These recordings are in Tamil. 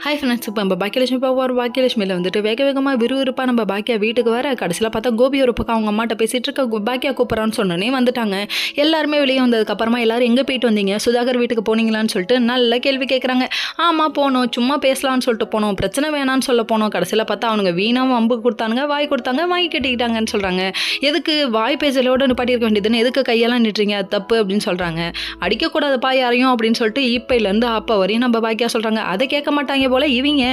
ஹாய் ஃப்ரெண்ட்ஸ், இப்போ நம்ம பாக்கியலட்சுமி போவார். பாக்கியலட்சுமியில் வந்துட்டு வேக வேகமாக விறுவிறுப்பாக நம்ம பாக்கியா வீட்டுக்கு வர கடைசியில் பார்த்தா கோபி ஒரு பக்கம் அவங்க அம்மாட்ட பேசிகிட்டு இருக்க பாக்கியா கூப்பிட்றான்னு சொன்னோன்னே வந்துட்டாங்க. எல்லாருமே வெளியே வந்ததுக்கப்புறமா எல்லாரும் எங்கே போயிட்டு வந்தீங்க, சுதாகர் வீட்டுக்கு போனீங்களான்னு சொல்லிட்டு நல்ல கேள்வி கேட்குறாங்க. ஆமாம் போனோம், சும்மா பேசலான்னு சொல்லிட்டு போனோம், பிரச்சனை வேணான்னு சொல்ல போனோம். கடைசியில் பார்த்தா அவனுங்க வீணாக வம்பு கொடுத்தானுங்க, வாய் கொடுத்தாங்க, வாங்கி கட்டிக்கிட்டாங்கன்னு சொல்கிறாங்க. எதுக்கு வாய் பேசலோடு நிப்பாட்டியிருக்க வேண்டியதுன்னு எதுக்கு கையெல்லாம் நிட்டுறீங்க, அது தப்பு அப்படின்னு சொல்கிறாங்க. அடிக்கக்கூடாதுப்பா யாரையும் அப்படின்னு சொல்லிட்டு இப்போலேருந்து அப்போ வரையும் நம்ம பாக்கியா சொல்கிறாங்க. அதை கேட்க மாட்டாங்க போல இவங்க.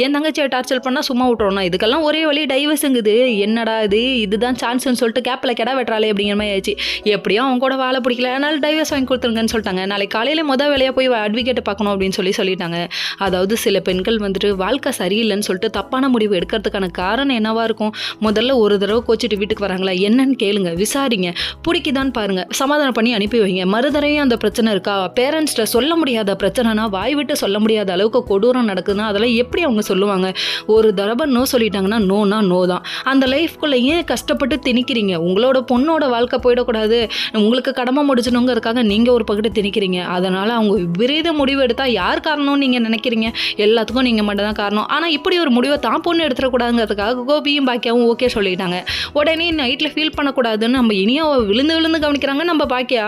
என் தங்கச்சியை டார்ச்சர் பண்ணால் சும்மா விட்டுறோம்னா இதுக்கெல்லாம் ஒரே வழி டைவர்ஸுங்குது. என்னடா இதுதான் சான்ஸ்ன்னு சொல்லிட்டு கேப்பில் கெடா வெட்டுறாளே அப்படிங்கிற மாதிரி ஆயிடுச்சு. எப்படியோ அவங்க கூட வாழை பிடிக்கல, அதனால டைவர்ஸ் வாங்கி கொடுத்துருங்கன்னு சொல்லிட்டாங்க. நாளைக்கு காலையில் வேலையாக போய் அட்வொகேட்டை பார்க்கணும் அப்படின்னு சொல்லிட்டாங்க. அதாவது சில பெண்கள் வந்துட்டு வாழ்க்கை சரியில்லைன்னு சொல்லிட்டு தப்பான முடிவு எடுக்கிறதுக்கான காரணம் என்னவா இருக்கும்? முதல்ல ஒரு தடவை கோச்சிட்டு வீட்டுக்கு வராங்களா என்னன்னு கேளுங்க, விசாரிங்க, பிடிக்குதான்னு பாருங்க, சமாதானம் பண்ணி அனுப்பி வைங்க. மறுதரையும் அந்த பிரச்சனை இருக்கா, பேரண்ட்ஸ்கிட்ட சொல்ல முடியாத பிரச்சனைனா, வாய் விட்டு சொல்ல முடியாத அளவுக்கு கொடூரம் நடக்குதுன்னா அதெல்லாம் எப்படி அவங்க சொல்லுவாங்க? ஒரு தடவை நோ சொல்லிட்டாங்கன்னா நோனா நோ தான். அந்த லைஃப்குள்ளே ஏன் கஷ்டப்பட்டு திணிக்கிறீங்க? உங்களோட பொண்ணோட வாழ்க்கை போயிடக்கூடாது, உங்களுக்கு கடமை முடிச்சணுங்கிறதுக்காக நீங்கள் ஒரு பக்கத்து திணிக்கிறீங்க. அதனால் அவங்க விபரீத முடிவு எடுத்தால் யார் காரணம்னு நீங்கள் நினைக்கிறீங்க? எல்லாத்துக்கும் நீங்கள் மட்டும் தான் காரணம். ஆனால் இப்படி ஒரு முடிவை தான் பொண்ணு எடுத்துடக்கூடாதுங்கிறதுக்காக கோபியும் பாக்கியாவும் ஓகே சொல்லிட்டாங்க. உடனே நைட்டில் ஃபீல் பண்ணக்கூடாதுன்னு நம்ம இனியும் விழுந்து விழுந்து கவனிக்கிறாங்க நம்ம பாக்கியா.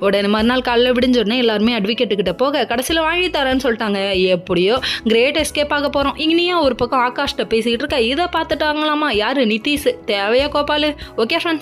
உடனே மறுநாள் காலையில் விடிஞ்சோடனே எல்லாருமே அட்வொகேட்டுக்கிட்ட போக கடைசியில் வாங்கி தரேன்னு சொல்லிட்டாங்க. எப்படியோ கிரேட் எஸ்கேப் ஆக போகிறோம். இங்கேயும் ஒரு பக்கம் ஆகாஷ்ட பேசிக்கிட்டு இருக்கா. இதை பார்த்துட்டாங்களாமா யார்? நிதிஷ். தேவையா கோபால்? Okay friends.